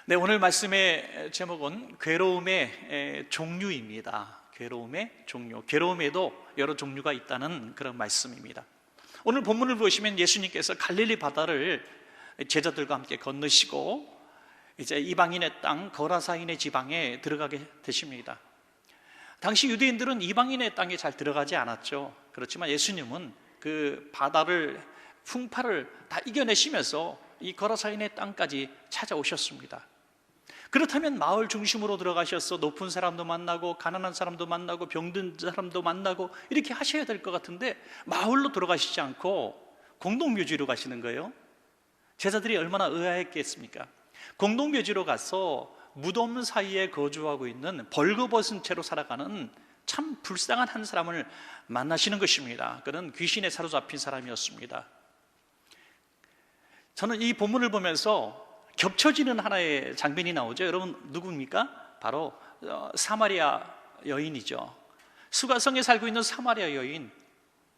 네, 오늘 말씀의 제목은 괴로움의 종류입니다. 괴로움의 종류. 괴로움에도 여러 종류가 있다는 그런 말씀입니다. 오늘 본문을 보시면 예수님께서 갈릴리 바다를 제자들과 함께 건너시고 이제 이방인의 땅 거라사인의 지방에 들어가게 되십니다. 당시 유대인들은 이방인의 땅에 잘 들어가지 않았죠. 그렇지만 예수님은 그 바다를, 풍파를 다 이겨내시면서 이 거라사인의 땅까지 찾아오셨습니다. 그렇다면 마을 중심으로 들어가셔서 높은 사람도 만나고 가난한 사람도 만나고 병든 사람도 만나고 이렇게 하셔야 될 것 같은데 마을로 들어가시지 않고 공동묘지로 가시는 거예요. 제자들이 얼마나 의아했겠습니까? 공동묘지로 가서 무덤 사이에 거주하고 있는 벌거벗은 채로 살아가는 참 불쌍한 한 사람을 만나시는 것입니다. 그는 귀신에 사로잡힌 사람이었습니다. 저는 이 본문을 보면서 겹쳐지는 하나의 장면이 나오죠. 여러분 누구입니까? 바로 사마리아 여인이죠. 수가성에 살고 있는 사마리아 여인,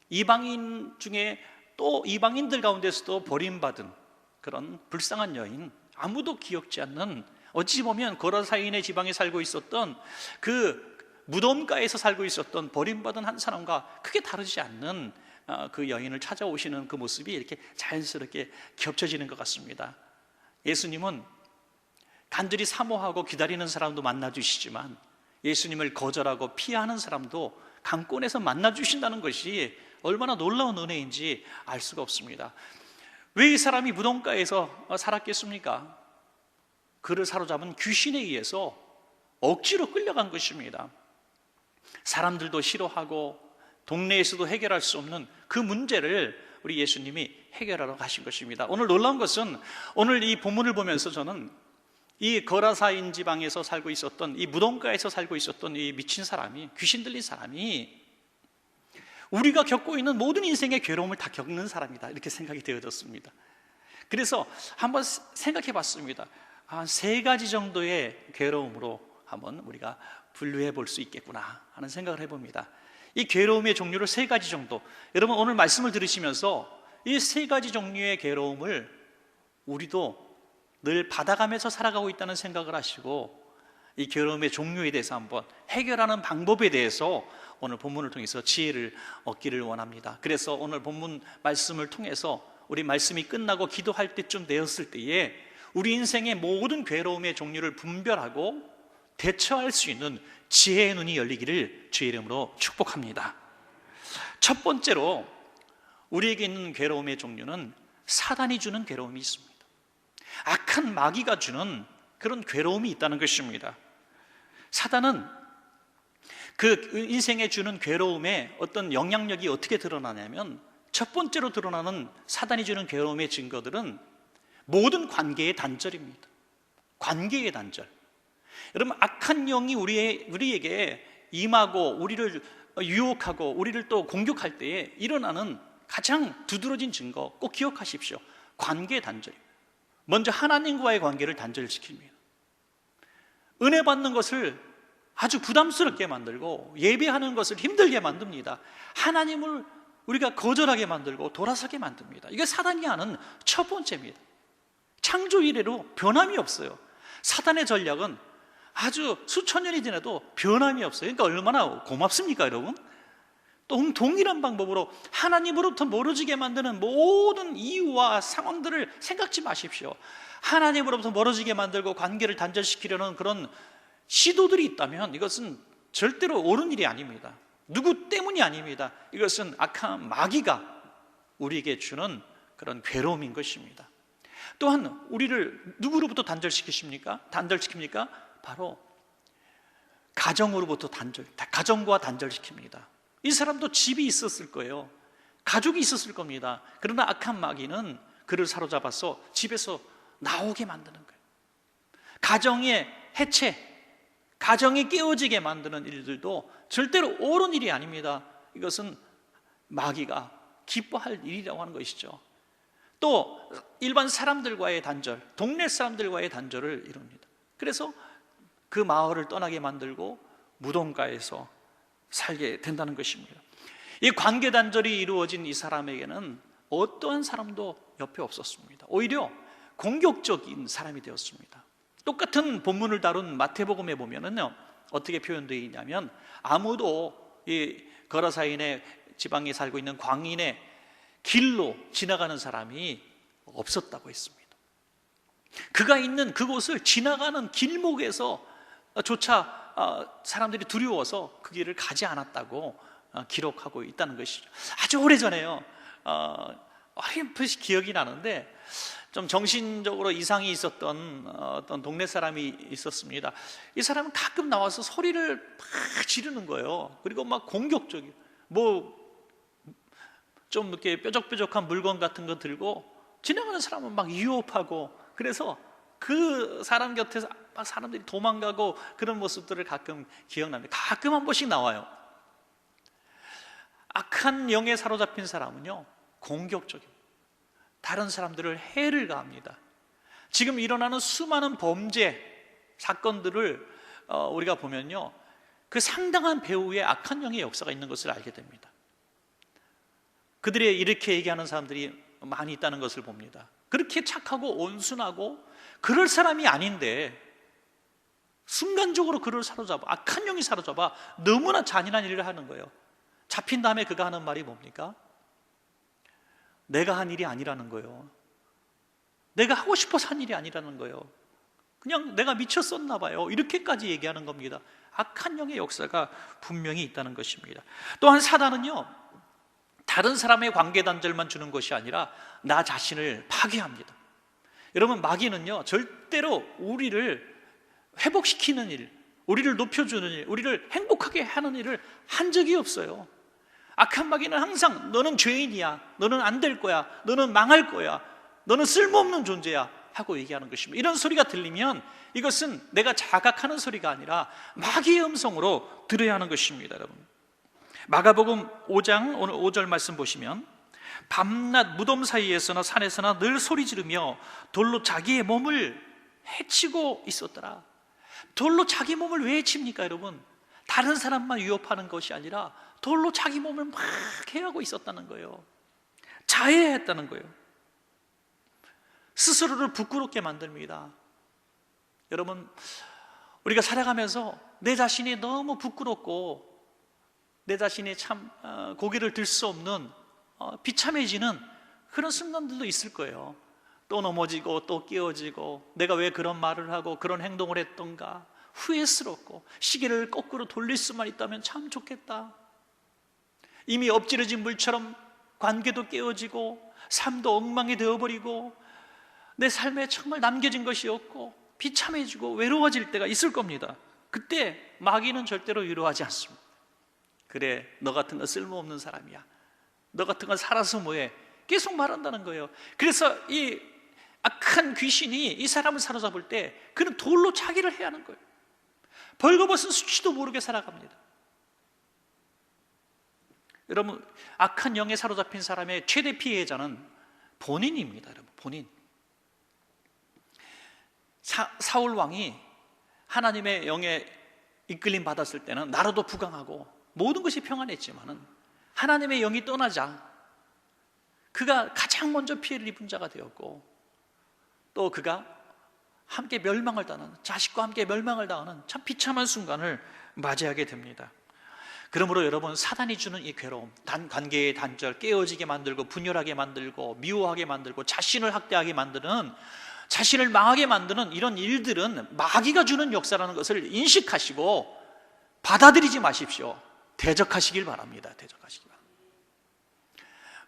이방인 중에 또 이방인들 가운데서도 버림받은 그런 불쌍한 여인, 아무도 기억지 않는, 어찌 보면 거라사인의 지방에 살고 있었던 그 무덤가에서 살고 있었던 버림받은 한 사람과 크게 다르지 않는 그 여인을 찾아오시는 그 모습이 이렇게 자연스럽게 겹쳐지는 것 같습니다. 예수님은 간절히 사모하고 기다리는 사람도 만나주시지만 예수님을 거절하고 피하는 사람도 강권에서 만나주신다는 것이 얼마나 놀라운 은혜인지 알 수가 없습니다. 왜 이 사람이 무덤가에서 살았겠습니까? 그를 사로잡은 귀신에 의해서 억지로 끌려간 것입니다. 사람들도 싫어하고 동네에서도 해결할 수 없는 그 문제를 우리 예수님이 해결하러 가신 것입니다. 오늘 놀라운 것은 오늘 이 본문을 보면서 저는 이 거라사인 지방에서 살고 있었던, 이 무덤가에서 살고 있었던 이 미친 사람이, 귀신 들린 사람이 우리가 겪고 있는 모든 인생의 괴로움을 다 겪는 사람이다, 이렇게 생각이 되어졌습니다. 그래서 한번 생각해 봤습니다. 한 3가지 정도의 괴로움으로 한번 우리가 분류해 볼 수 있겠구나 하는 생각을 해봅니다. 이 괴로움의 종류를 3가지 정도, 여러분 오늘 말씀을 들으시면서 이 3가지 종류의 괴로움을 우리도 늘 받아가면서 살아가고 있다는 생각을 하시고 이 괴로움의 종류에 대해서 한번 해결하는 방법에 대해서 오늘 본문을 통해서 지혜를 얻기를 원합니다. 그래서 오늘 본문 말씀을 통해서 우리 말씀이 끝나고 기도할 때쯤 되었을 때에 우리 인생의 모든 괴로움의 종류를 분별하고 대처할 수 있는 지혜의 눈이 열리기를 주의 이름으로 축복합니다. 첫 번째로 우리에게 있는 괴로움의 종류는 사단이 주는 괴로움이 있습니다. 악한 마귀가 주는 그런 괴로움이 있다는 것입니다. 사단은 그 인생에 주는 괴로움의 어떤 영향력이 어떻게 드러나냐면, 첫 번째로 드러나는 사단이 주는 괴로움의 증거들은 모든 관계의 단절입니다. 관계의 단절. 여러분, 악한 영이 우리에게 임하고 우리를 유혹하고 우리를 또 공격할 때에 일어나는 가장 두드러진 증거 꼭 기억하십시오. 관계 단절입니다. 먼저 하나님과의 관계를 단절시킵니다. 은혜 받는 것을 아주 부담스럽게 만들고 예배하는 것을 힘들게 만듭니다. 하나님을 우리가 거절하게 만들고 돌아서게 만듭니다. 이게 사단이 하는 첫 번째입니다. 창조 이래로 변함이 없어요. 사단의 전략은 아주 수천 년이 지나도 변함이 없어요. 그러니까 얼마나 고맙습니까, 여러분? 또 동일한 방법으로 하나님으로부터 멀어지게 만드는 모든 이유와 상황들을 생각지 마십시오. 하나님으로부터 멀어지게 만들고 관계를 단절시키려는 그런 시도들이 있다면 이것은 절대로 옳은 일이 아닙니다. 누구 때문이 아닙니다. 이것은 악한 마귀가 우리에게 주는 그런 괴로움인 것입니다. 또한 우리를 누구로부터 단절시킵니까? 바로 가정으로부터 가정과 단절시킵니다. 이 사람도 집이 있었을 거예요. 가족이 있었을 겁니다. 그러나 악한 마귀는 그를 사로잡아서 집에서 나오게 만드는 거예요. 가정의 해체, 가정이 깨어지게 만드는 일들도 절대로 옳은 일이 아닙니다. 이것은 마귀가 기뻐할 일이라고 하는 것이죠. 또 일반 사람들과의 단절, 동네 사람들과의 단절을 이룹니다. 그래서 그 마을을 떠나게 만들고 무덤가에서 살게 된다는 것입니다. 이 관계 단절이 이루어진 이 사람에게는 어떠한 사람도 옆에 없었습니다. 오히려 공격적인 사람이 되었습니다. 똑같은 본문을 다룬 마태복음에 보면은요, 어떻게 표현되어 있냐면, 아무도 이 거라사인의 지방에 살고 있는 광인의 길로 지나가는 사람이 없었다고 했습니다. 그가 있는 그곳을 지나가는 길목에서 조차 사람들이 두려워서 그 길을 가지 않았다고 기록하고 있다는 것이죠. 아주 오래전에요, 어렴풋이 기억이 나는데, 좀 정신적으로 이상이 있었던 어떤 동네 사람이 있었습니다. 이 사람은 가끔 나와서 소리를 막 지르는 거예요. 그리고 막 공격적이에요. 좀 이렇게 뾰족뾰족한 물건 같은 거 들고 지나가는 사람은 막 위협하고, 그래서 그 사람 곁에서 막 사람들이 도망가고 그런 모습들을 가끔 기억납니다. 가끔 한 번씩 나와요. 악한 영에 사로잡힌 사람은요, 공격적입니다. 다른 사람들을 해를 가합니다. 지금 일어나는 수많은 범죄 사건들을 우리가 보면요, 그 상당한 배후에 악한 영의 역사가 있는 것을 알게 됩니다. 그들이 이렇게 얘기하는 사람들이 많이 있다는 것을 봅니다. 그렇게 착하고 온순하고 그럴 사람이 아닌데 순간적으로 그를 사로잡아, 악한 영이 사로잡아 너무나 잔인한 일을 하는 거예요. 잡힌 다음에 그가 하는 말이 뭡니까? 내가 한 일이 아니라는 거예요. 내가 하고 싶어서 한 일이 아니라는 거예요. 그냥 내가 미쳤었나 봐요. 이렇게까지 얘기하는 겁니다. 악한 영의 역사가 분명히 있다는 것입니다. 또한 사단은요, 다른 사람의 관계 단절만 주는 것이 아니라 나 자신을 파괴합니다. 여러분, 마귀는요, 절대로 우리를 회복시키는 일, 우리를 높여주는 일, 우리를 행복하게 하는 일을 한 적이 없어요. 악한 마귀는 항상 너는 죄인이야, 너는 안 될 거야, 너는 망할 거야, 너는 쓸모없는 존재야 하고 얘기하는 것입니다. 이런 소리가 들리면 이것은 내가 자각하는 소리가 아니라 마귀의 음성으로 들어야 하는 것입니다. 여러분, 마가복음 5장 오늘 5절 말씀 보시면, 밤낮 무덤 사이에서나 산에서나 늘 소리 지르며 돌로 자기의 몸을 해치고 있었더라. 돌로 자기 몸을 왜 해칩니까, 여러분? 다른 사람만 위협하는 것이 아니라 돌로 자기 몸을 막 해하고 있었다는 거예요. 자해했다는 거예요. 스스로를 부끄럽게 만듭니다. 여러분, 우리가 살아가면서 내 자신이 너무 부끄럽고 내 자신이 참 고개를 들 수 없는 비참해지는 그런 순간들도 있을 거예요. 또 넘어지고 또 깨어지고, 내가 왜 그런 말을 하고 그런 행동을 했던가 후회스럽고, 시계를 거꾸로 돌릴 수만 있다면 참 좋겠다. 이미 엎질러진 물처럼 관계도 깨어지고 삶도 엉망이 되어버리고 내 삶에 정말 남겨진 것이 없고 비참해지고 외로워질 때가 있을 겁니다. 그때 마귀는 절대로 위로하지 않습니다. 그래, 너 같은 거 쓸모없는 사람이야, 너 같은 건 살아서 뭐해, 계속 말한다는 거예요. 그래서 이 악한 귀신이 이 사람을 사로잡을 때 그는 돌로 자기를 해야 하는 거예요. 벌거벗은 수치도 모르게 살아갑니다. 여러분, 악한 영에 사로잡힌 사람의 최대 피해자는 본인입니다. 여러분, 본인. 사울 왕이 하나님의 영에 이끌림 받았을 때는 나라도 부강하고 모든 것이 평안했지만은 하나님의 영이 떠나자 그가 가장 먼저 피해를 입은 자가 되었고, 또 그가 함께 멸망을 당하는, 자식과 함께 멸망을 당하는 참 비참한 순간을 맞이하게 됩니다. 그러므로 여러분, 사단이 주는 이 괴로움, 관계의 단절, 깨어지게 만들고 분열하게 만들고 미워하게 만들고 자신을 학대하게 만드는, 자신을 망하게 만드는 이런 일들은 마귀가 주는 역사라는 것을 인식하시고 받아들이지 마십시오. 대적하시길 바랍니다. 대적하시길 바랍니다.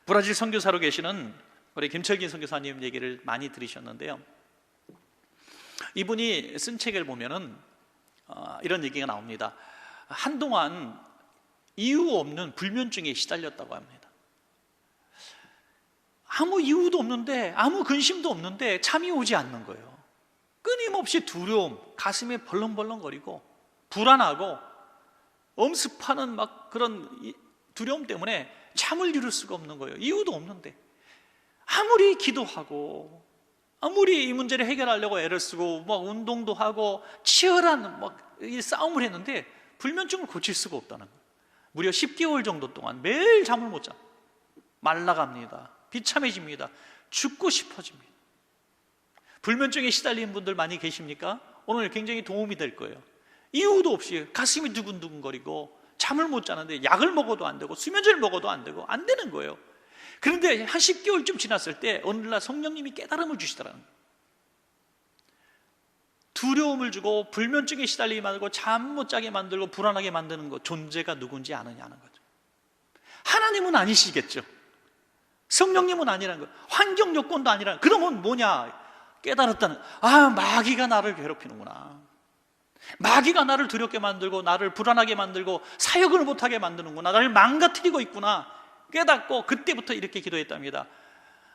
브라질 선교사로 계시는 우리 김철긴 선교사님 얘기를 많이 들으셨는데요, 이분이 쓴 책을 보면은 이런 얘기가 나옵니다. 한동안 이유 없는 불면증에 시달렸다고 합니다. 아무 이유도 없는데, 아무 근심도 없는데 잠이 오지 않는 거예요. 끊임없이 두려움, 가슴이 벌렁벌렁거리고 불안하고 엄습하는 막 그런 두려움 때문에 잠을 이룰 수가 없는 거예요. 이유도 없는데. 아무리 기도하고 아무리 이 문제를 해결하려고 애를 쓰고 막 운동도 하고 치열한 막 이 싸움을 했는데 불면증을 고칠 수가 없다는 거예요. 무려 10개월 정도 동안 매일 잠을 못 자. 말라갑니다. 비참해집니다. 죽고 싶어집니다. 불면증에 시달리는 분들 많이 계십니까? 오늘 굉장히 도움이 될 거예요. 이유도 없이 가슴이 두근두근거리고 잠을 못 자는데 약을 먹어도 안 되고 수면제를 먹어도 안 되고 안 되는 거예요. 그런데 한 10개월쯤 지났을 때 어느 날 성령님이 깨달음을 주시더라는 거예요. 두려움을 주고 불면증에 시달리게 만들고 잠 못 자게 만들고 불안하게 만드는 것, 존재가 누군지 아느냐는 거죠. 하나님은 아니시겠죠. 성령님은 아니라는 거예요. 환경 요건도 아니라는 거예요. 그러면 뭐냐? 깨달았다는, 마귀가 나를 괴롭히는구나. 마귀가 나를 두렵게 만들고 나를 불안하게 만들고 사역을 못하게 만드는구나. 나를 망가뜨리고 있구나 깨닫고 그때부터 이렇게 기도했답니다.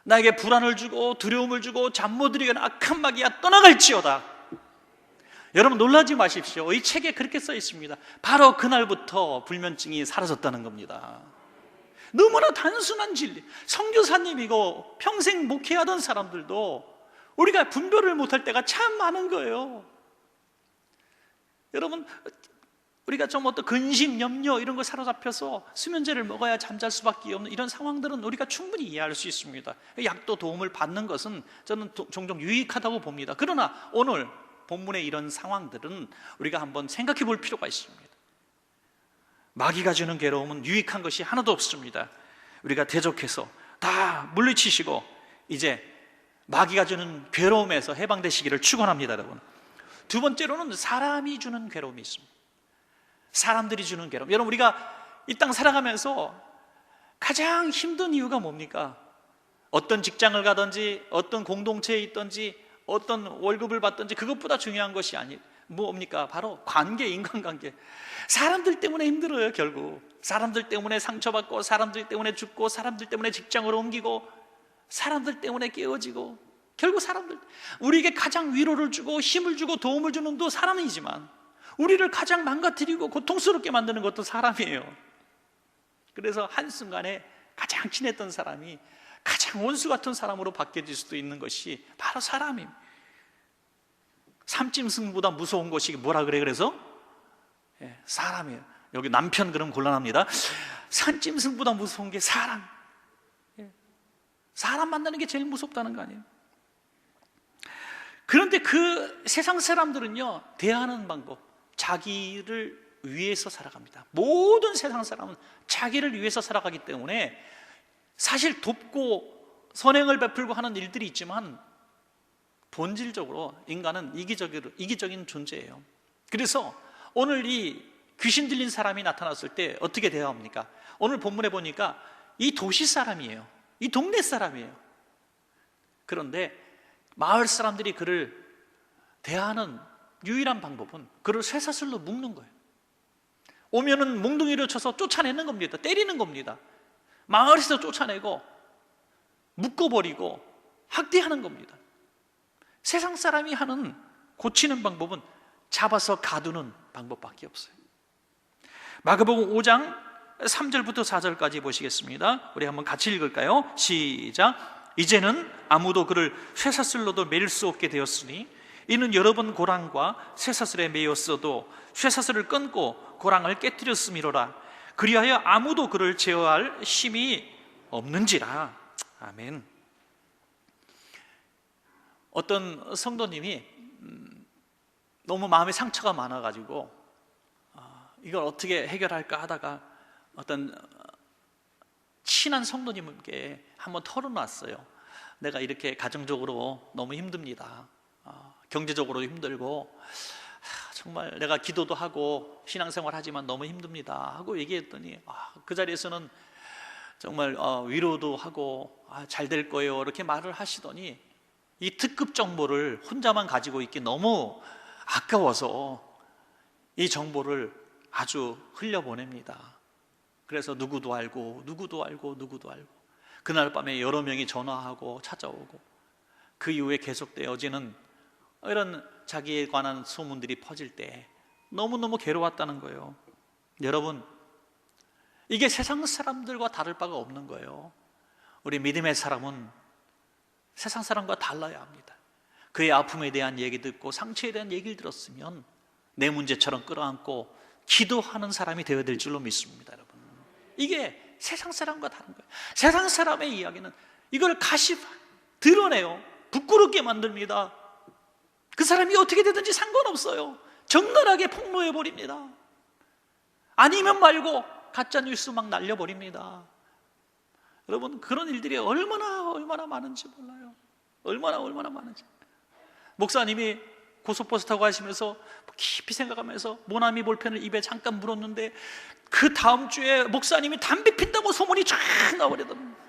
나에게 불안을 주고 두려움을 주고 잠 못 이루게 하는 악한 마귀야 떠나갈지어다. 여러분 놀라지 마십시오. 이 책에 그렇게 써 있습니다. 바로 그날부터 불면증이 사라졌다는 겁니다. 너무나 단순한 진리. 선교사님이고 평생 목회하던 사람들도 우리가 분별을 못할 때가 참 많은 거예요. 여러분, 우리가 좀 어떤 근심, 염려 이런 거 사로잡혀서 수면제를 먹어야 잠잘 수밖에 없는 이런 상황들은 우리가 충분히 이해할 수 있습니다. 약도 도움을 받는 것은 저는 종종 유익하다고 봅니다. 그러나 오늘 본문의 이런 상황들은 우리가 한번 생각해 볼 필요가 있습니다. 마귀가 주는 괴로움은 유익한 것이 하나도 없습니다. 우리가 대적해서 다 물리치시고 이제 마귀가 주는 괴로움에서 해방되시기를 축원합니다, 여러분. 두 번째로는 사람이 주는 괴로움이 있습니다. 사람들이 주는 괴로움. 여러분, 우리가 이 땅 살아가면서 가장 힘든 이유가 뭡니까? 어떤 직장을 가든지 어떤 공동체에 있든지 어떤 월급을 받든지 그것보다 중요한 것이 아니 뭡니까? 바로 관계, 인간관계. 사람들 때문에 힘들어요. 결국 사람들 때문에 상처받고 사람들 때문에 죽고 사람들 때문에 직장을 옮기고 사람들 때문에 깨어지고 결국 사람들, 우리에게 가장 위로를 주고 힘을 주고 도움을 주는 도 사람이지만 우리를 가장 망가뜨리고 고통스럽게 만드는 것도 사람이에요. 그래서 한순간에 가장 친했던 사람이 가장 원수 같은 사람으로 바뀌어질 수도 있는 것이 바로 사람입니다. 삼짐승보다 무서운 것이 뭐라 그래? 그래서 사람이에요. 여기 남편 그럼 곤란합니다. 삼짐승보다 무서운 게 사람. 사람 만나는 게 제일 무섭다는 거 아니에요? 그런데 그 세상 사람들은요, 대하는 방법, 자기를 위해서 살아갑니다. 모든 세상 사람은 자기를 위해서 살아가기 때문에 사실 돕고 선행을 베풀고 하는 일들이 있지만 본질적으로 인간은 이기적인 존재예요. 그래서 오늘 이 귀신 들린 사람이 나타났을 때 어떻게 대화합니까? 오늘 본문에 보니까 이 도시 사람이에요. 이 동네 사람이에요. 그런데 마을 사람들이 그를 대하는 유일한 방법은 그를 쇠사슬로 묶는 거예요. 오면은 몽둥이를 쳐서 쫓아내는 겁니다. 때리는 겁니다. 마을에서 쫓아내고 묶어버리고 학대하는 겁니다. 세상 사람이 하는 고치는 방법은 잡아서 가두는 방법밖에 없어요. 마가복음 5장 3절부터 4절까지 보시겠습니다. 우리 한번 같이 읽을까요? 시작. 이제는 아무도 그를 쇠사슬로도 매일 수 없게 되었으니 이는 여러 번 고랑과 쇠사슬에 매였어도 쇠사슬을 끊고 고랑을 깨뜨렸음이로라. 그리하여 아무도 그를 제어할 힘이 없는지라. 아멘. 어떤 성도님이 너무 마음에 상처가 많아가지고 이걸 어떻게 해결할까 하다가 어떤 친한 성도님께 한번 털어놨어요. 내가 이렇게 가정적으로 너무 힘듭니다. 경제적으로 힘들고 정말 내가 기도도 하고 신앙생활 하지만 너무 힘듭니다 하고 얘기했더니 그 자리에서는 정말 위로도 하고 잘 될 거예요 이렇게 말을 하시더니 이 특급 정보를 혼자만 가지고 있기 너무 아까워서 이 정보를 아주 흘려보냅니다. 그래서 누구도 알고 그날 밤에 여러 명이 전화하고 찾아오고 그 이후에 계속되어지는 이런 자기에 관한 소문들이 퍼질 때 너무너무 괴로웠다는 거예요. 여러분, 이게 세상 사람들과 다를 바가 없는 거예요. 우리 믿음의 사람은 세상 사람과 달라야 합니다. 그의 아픔에 대한 얘기 듣고 상처에 대한 얘기를 들었으면 내 문제처럼 끌어안고 기도하는 사람이 되어야 될 줄로 믿습니다. 여러분, 이게 세상 사람과 다른 거예요. 세상 사람의 이야기는 이걸 드러내요. 부끄럽게 만듭니다. 그 사람이 어떻게 되든지 상관없어요. 적나라하게 폭로해버립니다. 아니면 말고 가짜뉴스 막 날려버립니다. 여러분, 그런 일들이 얼마나 많은지 몰라요. 얼마나 많은지. 목사님이 고속버스 타고 가시면서 깊이 생각하면서 모나미 볼펜을 입에 잠깐 물었는데 그 다음 주에 목사님이 담배 핀다고 소문이 쫙 나버리더라고요.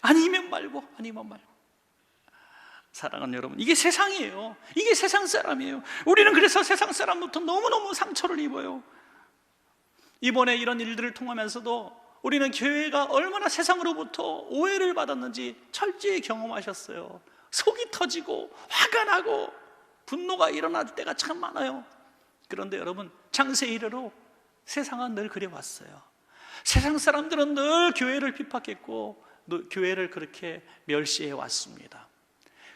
아니면 말고. 사랑하는 여러분, 이게 세상이에요. 이게 세상 사람이에요. 우리는 그래서 세상 사람부터 너무너무 상처를 입어요. 이번에 이런 일들을 통하면서도 우리는 교회가 얼마나 세상으로부터 오해를 받았는지 철저히 경험하셨어요. 속이 터지고 화가 나고 분노가 일어날 때가 참 많아요. 그런데 여러분, 창세 이래로 세상은 늘 그래왔어요. 세상 사람들은 늘 교회를 핍박했고 교회를 그렇게 멸시해 왔습니다.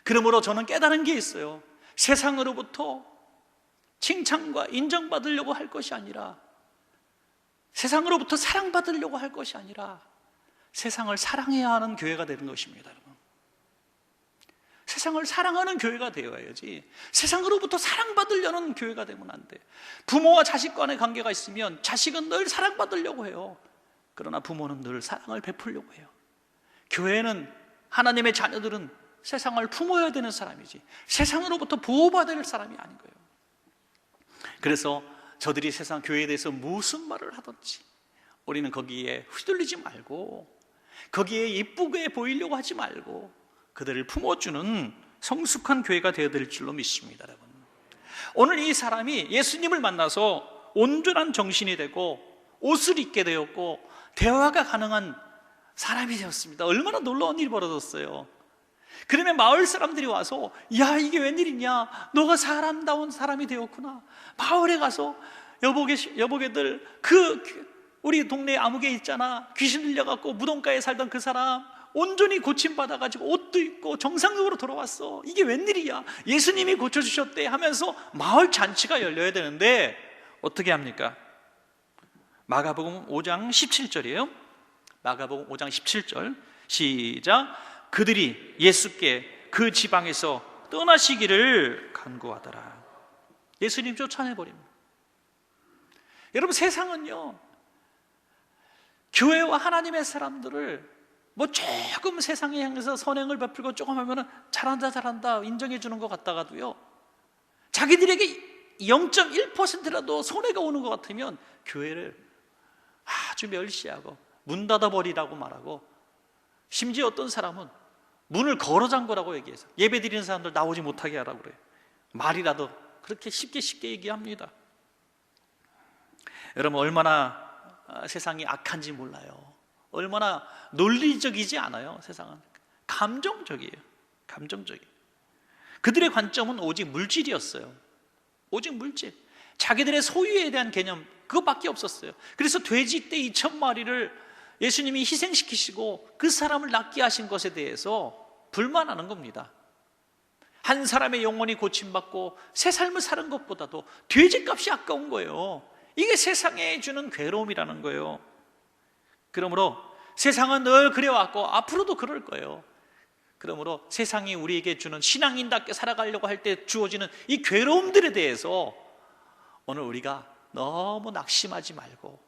그러므로 저는 깨달은 게 있어요. 세상으로부터 칭찬과 인정받으려고 할 것이 아니라, 세상으로부터 사랑받으려고 할 것이 아니라 세상을 사랑해야 하는 교회가 되는 것입니다. 여러분, 세상을 사랑하는 교회가 되어야지 세상으로부터 사랑받으려는 교회가 되면 안 돼. 부모와 자식 간의 관계가 있으면 자식은 늘 사랑받으려고 해요. 그러나 부모는 늘 사랑을 베풀려고 해요. 교회는, 하나님의 자녀들은 세상을 품어야 되는 사람이지 세상으로부터 보호받을 사람이 아닌 거예요. 그래서 저들이 세상 교회에 대해서 무슨 말을 하든지 우리는 거기에 휘둘리지 말고, 거기에 예쁘게 보이려고 하지 말고 그들을 품어주는 성숙한 교회가 되어야 될 줄로 믿습니다. 여러분, 오늘 이 사람이 예수님을 만나서 온전한 정신이 되고 옷을 입게 되었고 대화가 가능한 사람이 되었습니다. 얼마나 놀라운 일이 벌어졌어요. 그러면 마을 사람들이 와서, 야, 이게 웬일이냐, 너가 사람다운 사람이 되었구나. 마을에 가서 여보게들, 우리 동네 아무개 있잖아, 귀신 들려갖고 무덤가에 살던 그 사람 온전히 고침받아가지고 옷도 입고 정상적으로 돌아왔어. 이게 웬일이야, 예수님이 고쳐주셨대 하면서 마을 잔치가 열려야 되는데 어떻게 합니까? 마가복음 5장 17절이에요 마가복음 5장 17절 시작. 그들이 예수께 그 지방에서 떠나시기를 간구하더라. 예수님 쫓아내버립니다. 여러분, 세상은요, 교회와 하나님의 사람들을 뭐 조금 세상에 향해서 선행을 베풀고 조금 하면 잘한다 인정해 주는 것 같다가도요, 자기들에게 0.1%라도 손해가 오는 것 같으면 교회를 아주 멸시하고 문 닫아버리라고 말하고, 심지어 어떤 사람은 문을 걸어 잠그라고 얘기해서 예배 드리는 사람들 나오지 못하게 하라고 그래요. 말이라도 그렇게 쉽게 얘기합니다. 여러분, 얼마나 세상이 악한지 몰라요. 얼마나 논리적이지 않아요. 세상은 감정적이에요. 그들의 관점은 오직 물질이었어요. 오직 물질, 자기들의 소유에 대한 개념, 그것밖에 없었어요. 그래서 돼지 떼 2,000마리를 예수님이 희생시키시고 그 사람을 낫게 하신 것에 대해서 불만하는 겁니다. 한 사람의 영혼이 고침받고 새 삶을 사는 것보다도 돼지값이 아까운 거예요. 이게 세상에 주는 괴로움이라는 거예요. 그러므로 세상은 늘 그래왔고 앞으로도 그럴 거예요. 그러므로 세상이 우리에게 주는, 신앙인답게 살아가려고 할 때 주어지는 이 괴로움들에 대해서 오늘 우리가 너무 낙심하지 말고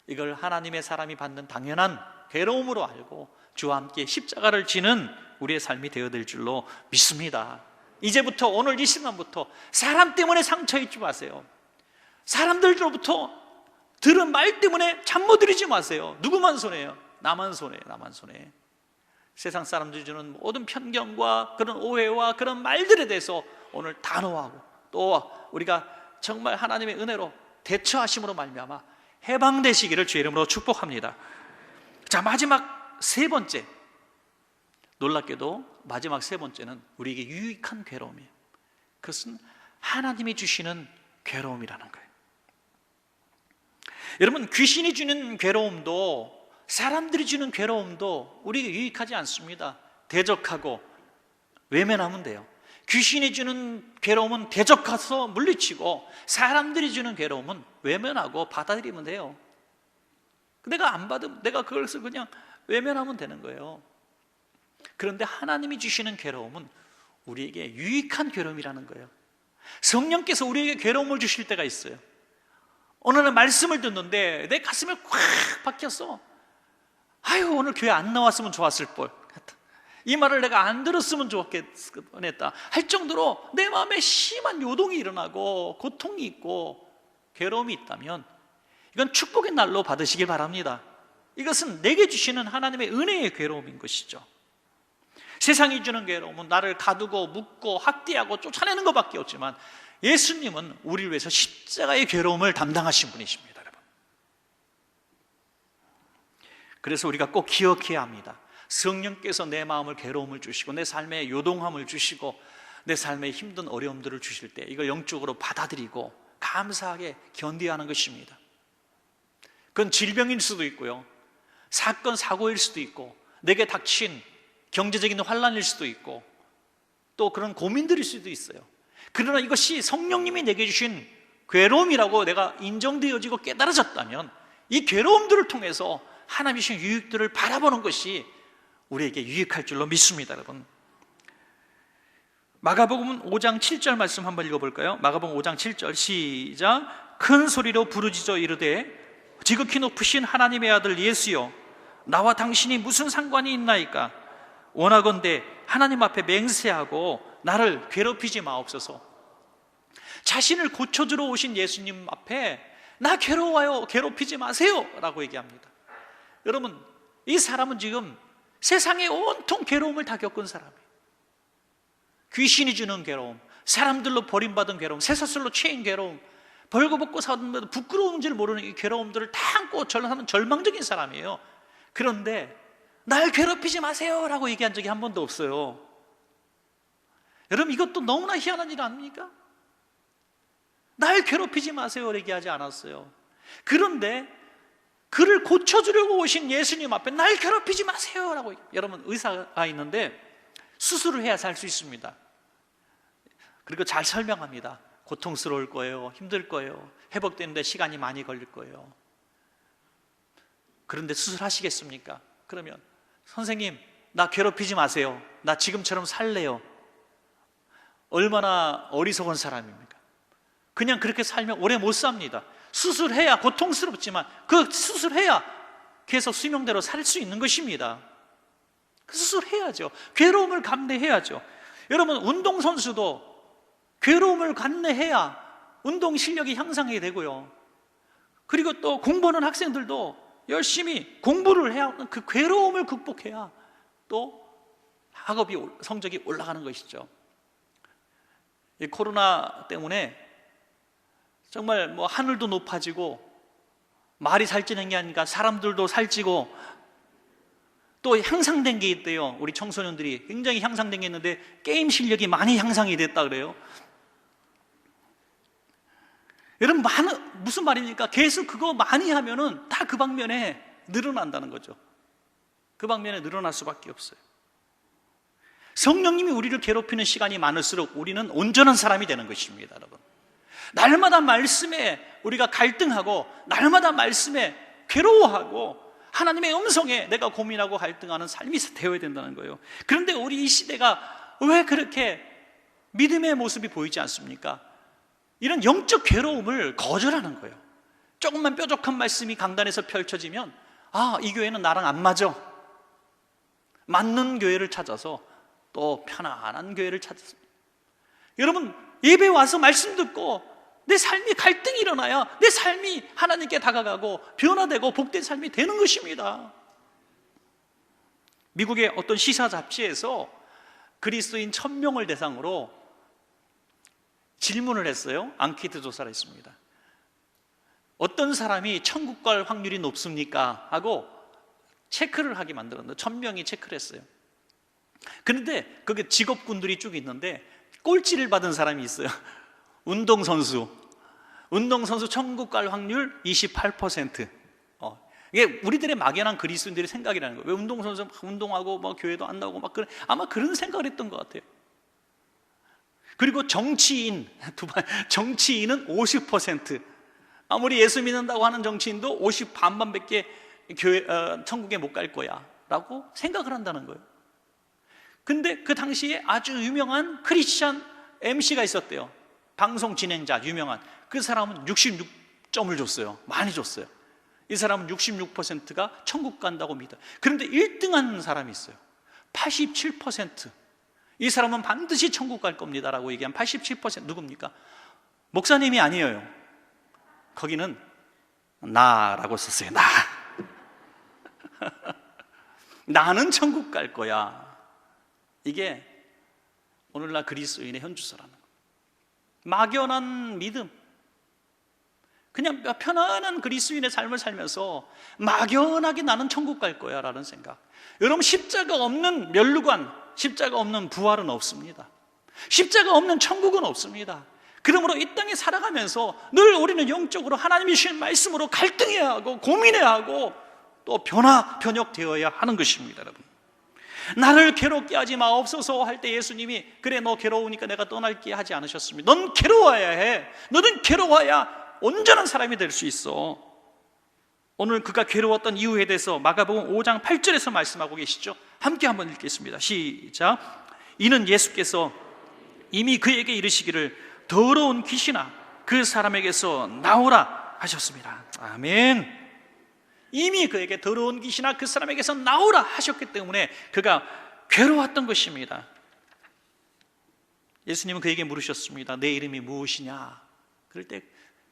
이걸 하나님의 사람이 받는 당연한 괴로움으로 알고 주와 함께 십자가를 지는 우리의 삶이 되어야 될 줄로 믿습니다. 이제부터, 오늘 이 시간부터 사람 때문에 상처 입지 마세요. 사람들로부터 들은 말 때문에 잠 못 들이지 마세요. 누구만 손해요? 나만 손해요. 세상 사람들이 주는 모든 편견과 그런 오해와 그런 말들에 대해서 오늘 단호하고, 또 우리가 정말 하나님의 은혜로 대처하심으로 말미암아 해방되시기를 주의 이름으로 축복합니다. 자, 마지막 세 번째, 놀랍게도 마지막 세 번째는 우리에게 유익한 괴로움이에요. 그것은 하나님이 주시는 괴로움이라는 거예요. 여러분, 귀신이 주는 괴로움도, 사람들이 주는 괴로움도 우리에게 유익하지 않습니다. 대적하고 외면하면 돼요. 귀신이 주는 괴로움은 대적해서 물리치고, 사람들이 주는 괴로움은 외면하고 받아들이면 돼요. 내가 안 받으면, 내가 그것을 그냥 외면하면 되는 거예요. 그런데 하나님이 주시는 괴로움은 우리에게 유익한 괴로움이라는 거예요. 성령께서 우리에게 괴로움을 주실 때가 있어요. 어느 날 말씀을 듣는데 내 가슴에 꽉 박혔어. 아유, 오늘 교회 안 나왔으면 좋았을 뻔. 이 말을 내가 안 들었으면 좋겠다 할 정도로 내 마음에 심한 요동이 일어나고 고통이 있고 괴로움이 있다면 이건 축복의 날로 받으시길 바랍니다. 이것은 내게 주시는 하나님의 은혜의 괴로움인 것이죠. 세상이 주는 괴로움은 나를 가두고 묶고 학대하고 쫓아내는 것밖에 없지만 예수님은 우리를 위해서 십자가의 괴로움을 담당하신 분이십니다, 여러분. 그래서 우리가 꼭 기억해야 합니다. 성령께서 내 마음을 괴로움을 주시고 내 삶에 요동함을 주시고 내 삶에 힘든 어려움들을 주실 때 이걸 영적으로 받아들이고 감사하게 견뎌야 하는 것입니다. 그건 질병일 수도 있고요, 사건 사고일 수도 있고, 내게 닥친 경제적인 환란일 수도 있고, 또 그런 고민들일 수도 있어요. 그러나 이것이 성령님이 내게 주신 괴로움이라고 내가 인정되어지고 깨달아졌다면 이 괴로움들을 통해서 하나님이 주신 유익들을 바라보는 것이 우리에게 유익할 줄로 믿습니다, 여러분. 마가복음 5장 7절 말씀 한번 읽어볼까요? 마가복음 5장 7절 시작. 큰 소리로 부르짖어 이르되 지극히 높으신 하나님의 아들 예수여, 나와 당신이 무슨 상관이 있나이까? 원하건대 하나님 앞에 맹세하고 나를 괴롭히지 마옵소서. 자신을 고쳐주러 오신 예수님 앞에 나 괴로워요, 괴롭히지 마세요 라고 얘기합니다. 여러분, 이 사람은 지금 세상의 온통 괴로움을 다 겪은 사람이에요. 귀신이 주는 괴로움, 사람들로 버림받은 괴로움, 쇠사슬로 채인 괴로움, 벌거벗고 사는 부끄러운 줄 모르는 이 괴로움들을 다 안고 하는 절망적인 사람이에요. 그런데 날 괴롭히지 마세요 라고 얘기한 적이 한 번도 없어요. 여러분, 이것도 너무나 희한한 일 아닙니까? 날 괴롭히지 마세요 얘기하지 않았어요. 그런데 그를 고쳐주려고 오신 예수님 앞에 날 괴롭히지 마세요 라고. 여러분, 의사가 있는데 수술을 해야 살 수 있습니다. 그리고 잘 설명합니다. 고통스러울 거예요, 힘들 거예요, 회복되는데 시간이 많이 걸릴 거예요. 그런데 수술하시겠습니까? 그러면 선생님, 나 괴롭히지 마세요, 나 지금처럼 살래요. 얼마나 어리석은 사람입니까? 그냥 그렇게 살면 오래 못 삽니다. 수술해야 고통스럽지만 그 수술해야 계속 수명대로 살 수 있는 것입니다. 수술해야죠. 괴로움을 감내해야죠. 여러분, 운동선수도 괴로움을 감내해야 운동 실력이 향상이 되고요, 그리고 또 공부하는 학생들도 열심히 공부를 해야, 그 괴로움을 극복해야 또 학업이, 성적이 올라가는 것이죠. 이 코로나 때문에 정말 뭐 하늘도 높아지고 말이 살찌는 게 아니라 사람들도 살찌고 또 향상된 게 있대요. 우리 청소년들이 굉장히 향상된 게 있는데 게임 실력이 많이 향상이 됐다 그래요. 여러분, 무슨 말입니까? 계속 그거 많이 하면은 다 그 방면에 늘어난다는 거죠. 그 방면에 늘어날 수밖에 없어요. 성령님이 우리를 괴롭히는 시간이 많을수록 우리는 온전한 사람이 되는 것입니다, 여러분. 날마다 말씀에 우리가 갈등하고 날마다 말씀에 괴로워하고 하나님의 음성에 내가 고민하고 갈등하는 삶이 되어야 된다는 거예요. 그런데 우리 이 시대가 왜 그렇게 믿음의 모습이 보이지 않습니까? 이런 영적 괴로움을 거절하는 거예요. 조금만 뾰족한 말씀이 강단에서 펼쳐지면 이 교회는 나랑 안 맞아. 맞는 교회를 찾아서 또 편안한 교회를 찾았습니다. 여러분, 예배 와서 말씀 듣고 내 삶이 갈등이 일어나야 내 삶이 하나님께 다가가고 변화되고 복된 삶이 되는 것입니다. 미국의 어떤 시사 잡지에서 그리스도인 1000명을 대상으로 질문을 했어요. 앙케이트 조사를 했습니다. 어떤 사람이 천국 갈 확률이 높습니까? 하고 체크를 하게 만들었는데 1000명이 체크를 했어요. 그런데 거기 직업군들이 쭉 있는데 꼴찌를 받은 사람이 있어요. 운동선수 천국 갈 확률 28%. 이게 우리들의 막연한 그리스도인들의 생각이라는 거예요. 왜 운동선수 운동하고 뭐 교회도 안 나오고 막 아마 그런 생각을 했던 것 같아요. 그리고 정치인은 50%. 아무리 예수 믿는다고 하는 정치인도 50 반만 밖에 천국에 못 갈 거야. 라고 생각을 한다는 거예요. 근데 그 당시에 아주 유명한 크리스찬 MC가 있었대요. 방송 진행자 유명한. 그 사람은 66점을 줬어요. 많이 줬어요. 이 사람은 66%가 천국 간다고 믿어요. 그런데 1등한 사람이 있어요. 87%. 이 사람은 반드시 천국 갈 겁니다 라고 얘기한 87% 누굽니까? 목사님이 아니에요. 거기는 나라고 썼어요. 나. 나는 천국 갈 거야. 이게 오늘날 그리스도인의 현주소라는 거예요. 막연한 믿음, 그냥 편안한 그리스도인의 삶을 살면서 막연하게 나는 천국 갈 거야 라는 생각. 여러분, 십자가 없는 면류관, 십자가 없는 부활은 없습니다. 십자가 없는 천국은 없습니다. 그러므로 이 땅에 살아가면서 늘 우리는 영적으로 하나님이 주신 말씀으로 갈등해야 하고 고민해야 하고 또 변혁되어야 하는 것입니다. 여러분, 나를 괴롭게 하지 마옵소서 할 때 예수님이 그래 너 괴로우니까 내가 떠날게 하지 않으셨습니다. 넌 괴로워야 해. 너는 괴로워야 온전한 사람이 될 수 있어. 오늘 그가 괴로웠던 이유에 대해서 마가복음 5장 8절에서 말씀하고 계시죠. 함께 한번 읽겠습니다. 시작. 이는 예수께서 이미 그에게 이르시기를 더러운 귀신아 그 사람에게서 나오라 하셨습니다. 아멘. 이미 그에게 더러운 귀신아 그 사람에게서 나오라 하셨기 때문에 그가 괴로웠던 것입니다. 예수님은 그에게 물으셨습니다. 내 이름이 무엇이냐? 그럴 때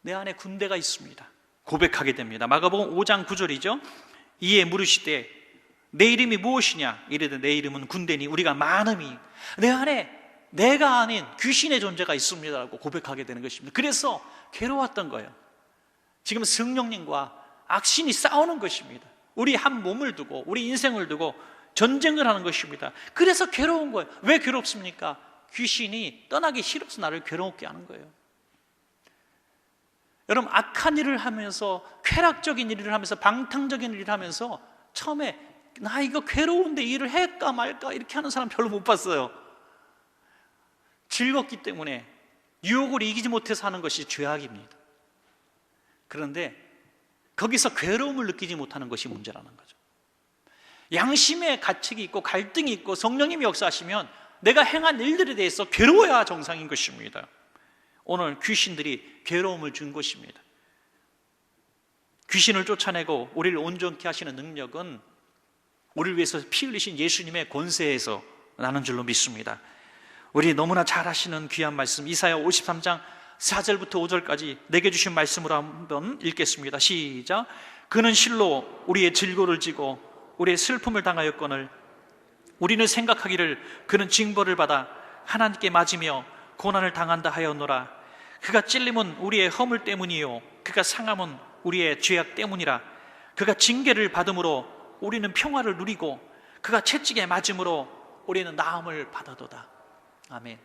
내 안에 군대가 있습니다. 고백하게 됩니다. 마가복음 5장 9절이죠. 이에 물으시되 내 이름이 무엇이냐? 이르되 내 이름은 군대니 우리가 많음이. 내 안에 내가 아닌 귀신의 존재가 있습니다 라고 고백하게 되는 것입니다. 그래서 괴로웠던 거예요. 지금 성령님과 악신이 싸우는 것입니다. 우리 한 몸을 두고 우리 인생을 두고 전쟁을 하는 것입니다. 그래서 괴로운 거예요. 왜 괴롭습니까? 귀신이 떠나기 싫어서 나를 괴롭게 하는 거예요. 여러분, 악한 일을 하면서 쾌락적인 일을 하면서 방탕적인 일을 하면서 처음에 나 이거 괴로운데 일을 할까 말까 이렇게 하는 사람 별로 못 봤어요. 즐겁기 때문에 유혹을 이기지 못해서 하는 것이 죄악입니다. 그런데 거기서 괴로움을 느끼지 못하는 것이 문제라는 거죠. 양심의 가책이 있고 갈등이 있고 성령님이 역사하시면 내가 행한 일들에 대해서 괴로워야 정상인 것입니다. 오늘 귀신들이 괴로움을 준 것입니다. 귀신을 쫓아내고 우리를 온전케 하시는 능력은 우리를 위해서 피 흘리신 예수님의 권세에서 나는 줄로 믿습니다. 우리 너무나 잘 아시는 귀한 말씀 이사야 53장 4절부터 5절까지 내게 주신 말씀으로 한번 읽겠습니다. 시작. 그는 실로 우리의 질고를 지고 우리의 슬픔을 당하였거늘 우리는 생각하기를 그는 징벌을 받아 하나님께 맞으며 고난을 당한다 하였노라. 그가 찔림은 우리의 허물 때문이요 그가 상함은 우리의 죄악 때문이라. 그가 징계를 받음으로 우리는 평화를 누리고 그가 채찍에 맞음으로 우리는 나음을 받아도다. 아멘.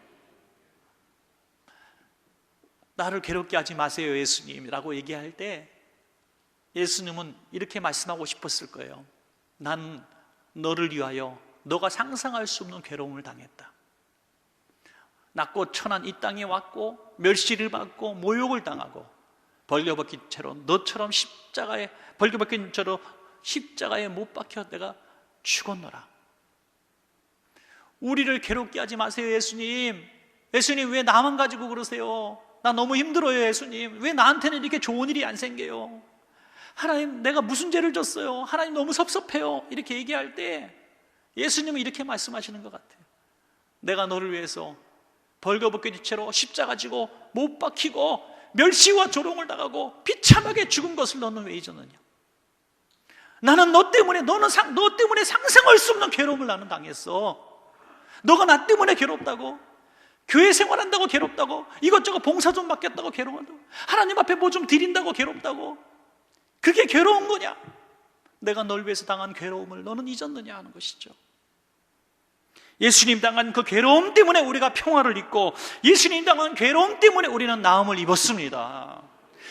나를 괴롭게 하지 마세요 예수님이라고 얘기할 때 예수님은 이렇게 말씀하고 싶었을 거예요. 난 너를 위하여 너가 상상할 수 없는 괴로움을 당했다. 낮고 천한 이 땅에 왔고 멸시를 받고 모욕을 당하고 벌거벗긴 채로 너처럼 십자가에 벌거벗긴 채로 십자가에 못 박혀 내가 죽었노라. 우리를 괴롭게 하지 마세요 예수님. 예수님 왜 나만 가지고 그러세요? 나 너무 힘들어요 예수님. 왜 나한테는 이렇게 좋은 일이 안 생겨요? 하나님 내가 무슨 죄를 졌어요? 하나님 너무 섭섭해요. 이렇게 얘기할 때 예수님은 이렇게 말씀하시는 것 같아요. 내가 너를 위해서 벌거벗긴 채로 십자가 지고 못 박히고 멸시와 조롱을 당하고 비참하게 죽은 것을 너는 왜 잊었느냐? 나는 너 때문에 너 때문에 상상할 수 없는 괴로움을 나는 당했어. 너가 나 때문에 괴롭다고, 교회 생활한다고 괴롭다고, 이것저것 봉사 좀 받겠다고 괴로운다고, 하나님 앞에 뭐 좀 드린다고 괴롭다고, 그게 괴로운 거냐? 내가 널 위해서 당한 괴로움을 너는 잊었느냐 하는 것이죠. 예수님 당한 그 괴로움 때문에 우리가 평화를 입고 예수님 당한 괴로움 때문에 우리는 나음을 입었습니다.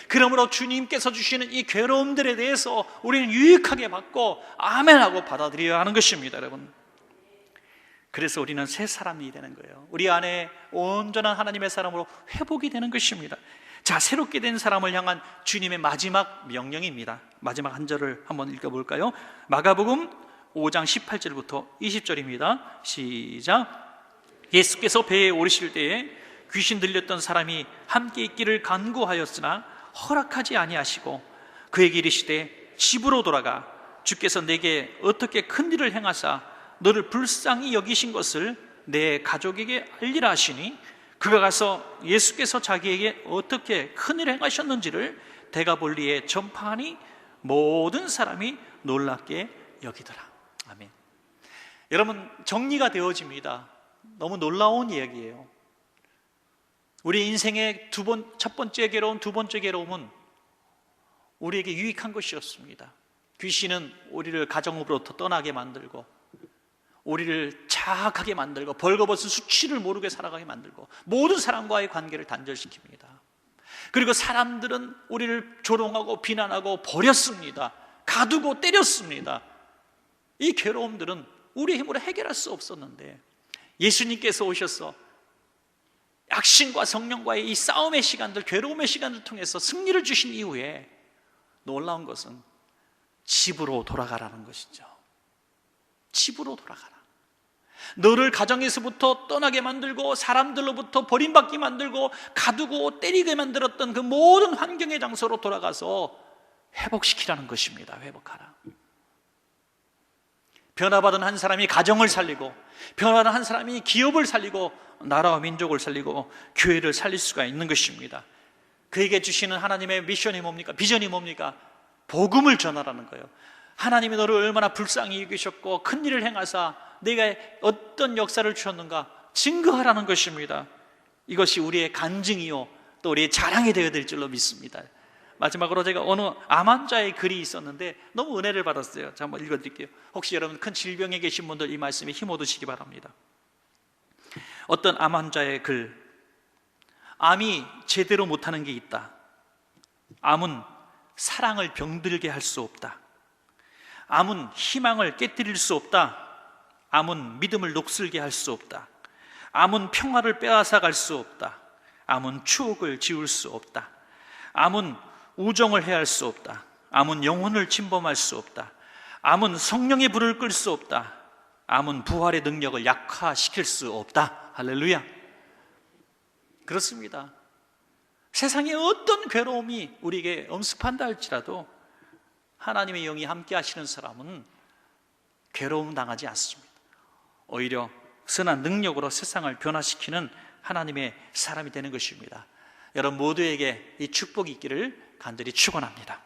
그러므로 주님께서 주시는 이 괴로움들에 대해서 우리는 유익하게 받고 아멘하고 받아들여야 하는 것입니다. 여러분, 그래서 우리는 새 사람이 되는 거예요. 우리 안에 온전한 하나님의 사람으로 회복이 되는 것입니다. 자, 새롭게 된 사람을 향한 주님의 마지막 명령입니다. 마지막 한 절을 한번 읽어볼까요? 마가복음 5장 18절부터 20절입니다. 시작. 예수께서 배에 오르실 때에 귀신 들렸던 사람이 함께 있기를 간구하였으나 허락하지 아니하시고 그에게 이르시되 집으로 돌아가 주께서 내게 어떻게 큰 일을 행하사 너를 불쌍히 여기신 것을 내 가족에게 알리라 하시니 그가 가서 예수께서 자기에게 어떻게 큰 일을 행하셨는지를 데가볼리에 전파하니 모든 사람이 놀랍게 여기더라. 아멘. 여러분, 정리가 되어집니다. 너무 놀라운 이야기예요. 우리 인생의 첫 번째 괴로움, 두 번째 괴로움은 우리에게 유익한 것이었습니다. 귀신은 우리를 가정으로부터 떠나게 만들고 우리를 자학하게 만들고 벌거벗은 수치를 모르게 살아가게 만들고 모든 사람과의 관계를 단절시킵니다. 그리고 사람들은 우리를 조롱하고 비난하고 버렸습니다. 가두고 때렸습니다. 이 괴로움들은 우리의 힘으로 해결할 수 없었는데 예수님께서 오셔서 약신과 성령과의 이 싸움의 시간들, 괴로움의 시간을 통해서 승리를 주신 이후에 놀라운 것은 집으로 돌아가라는 것이죠. 집으로 돌아가라. 너를 가정에서부터 떠나게 만들고 사람들로부터 버림받게 만들고 가두고 때리게 만들었던 그 모든 환경의 장소로 돌아가서 회복시키라는 것입니다. 회복하라. 변화받은 한 사람이 가정을 살리고 변화받은 한 사람이 기업을 살리고 나라와 민족을 살리고 교회를 살릴 수가 있는 것입니다. 그에게 주시는 하나님의 미션이 뭡니까? 비전이 뭡니까? 복음을 전하라는 거예요. 하나님이 너를 얼마나 불쌍히 여기셨고 큰 일을 행하사 내가 어떤 역사를 주셨는가 증거하라는 것입니다. 이것이 우리의 간증이요 또 우리의 자랑이 되어야 될 줄로 믿습니다. 마지막으로 제가 어느 암 환자의 글이 있었는데 너무 은혜를 받았어요. 자, 한번 읽어드릴게요. 혹시 여러분 큰 질병에 계신 분들 이 말씀에 힘 얻으시기 바랍니다. 어떤 암 환자의 글. 암이 제대로 못하는 게 있다. 암은 사랑을 병들게 할 수 없다. 암은 희망을 깨뜨릴 수 없다. 암은 믿음을 녹슬게 할 수 없다. 암은 평화를 빼앗아 갈 수 없다. 암은 추억을 지울 수 없다. 암은 우정을 해할 수 없다. 암은 영혼을 침범할 수 없다. 암은 성령의 불을 끌 수 없다. 암은 부활의 능력을 약화시킬 수 없다. 할렐루야. 그렇습니다. 세상의 어떤 괴로움이 우리에게 엄습한다 할지라도 하나님의 영이 함께 하시는 사람은 괴로움 당하지 않습니다. 오히려 선한 능력으로 세상을 변화시키는 하나님의 사람이 되는 것입니다. 여러분 모두에게 이 축복이 있기를 간절히 축원합니다.